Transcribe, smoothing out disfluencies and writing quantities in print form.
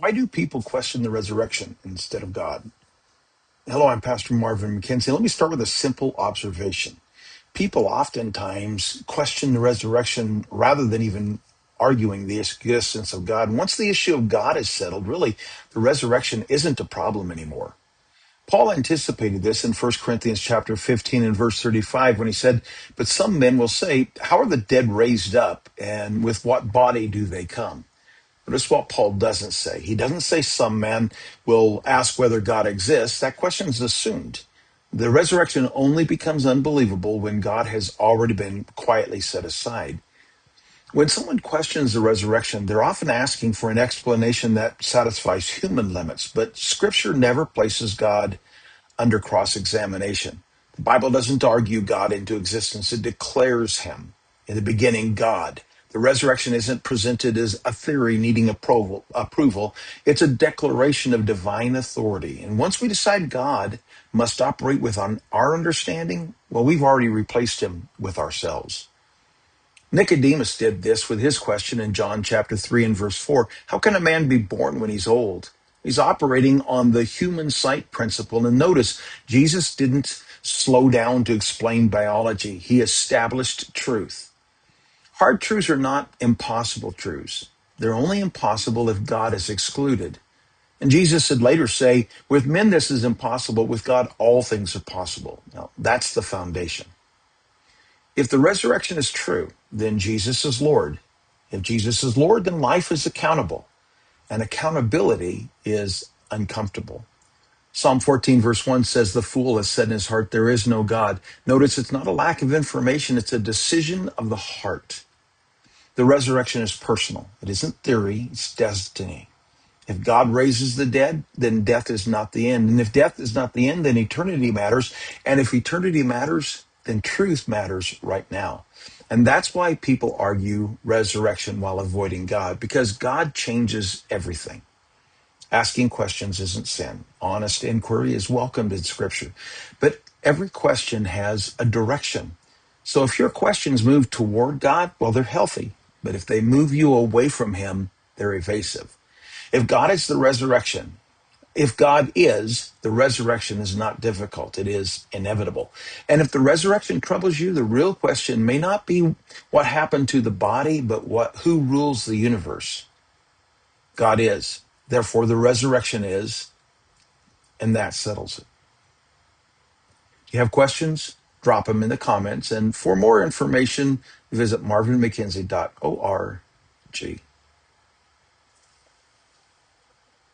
Why do people question the resurrection instead of God? Hello, I'm Pastor Marvin McKenzie. Let me start with a simple observation. People oftentimes question the resurrection rather than even arguing the existence of God. And once the issue of God is settled, really, the resurrection isn't a problem anymore. Paul anticipated this in 1 Corinthians chapter 15 and verse 35 when he said, "But some men will say, how are the dead raised up, and with what body do they come?" Notice what Paul doesn't say. He doesn't say some man will ask whether God exists. That question is assumed. The resurrection only becomes unbelievable when God has already been quietly set aside. When someone questions the resurrection, they're often asking for an explanation that satisfies human limits, but Scripture never places God under cross-examination. The Bible doesn't argue God into existence. It declares him. In the beginning, God. The resurrection isn't presented as a theory needing approval. It's a declaration of divine authority. And once we decide God must operate within our understanding, well, we've already replaced him with ourselves. Nicodemus did this with his question in John chapter 3 and verse 4. How can a man be born when he's old? He's operating on the human sight principle. And notice, Jesus didn't slow down to explain biology. He established truth. Hard truths are not impossible truths. They're only impossible if God is excluded. And Jesus would later say, with men this is impossible, with God all things are possible. Now, that's the foundation. If the resurrection is true, then Jesus is Lord. If Jesus is Lord, then life is accountable. And accountability is uncomfortable. Psalm 14 verse 1 says, the fool has said in his heart, there is no God. Notice it's not a lack of information, it's a decision of the heart. The resurrection is personal. It isn't theory, it's destiny. If God raises the dead, then death is not the end. And if death is not the end, then eternity matters. And if eternity matters, then truth matters right now. And that's why people argue resurrection while avoiding God, because God changes everything. Asking questions isn't sin. Honest inquiry is welcomed in Scripture. But every question has a direction. So if your questions move toward God, well, they're healthy. But if they move you away from him, they're evasive. If God is the resurrection, if God is, the resurrection is not difficult. It is inevitable. And if the resurrection troubles you, the real question may not be what happened to the body, but who rules the universe. God is. Therefore, the resurrection is, and that settles it. If you have questions, drop them in the comments. And for more information, visit marvinmckenzie.org.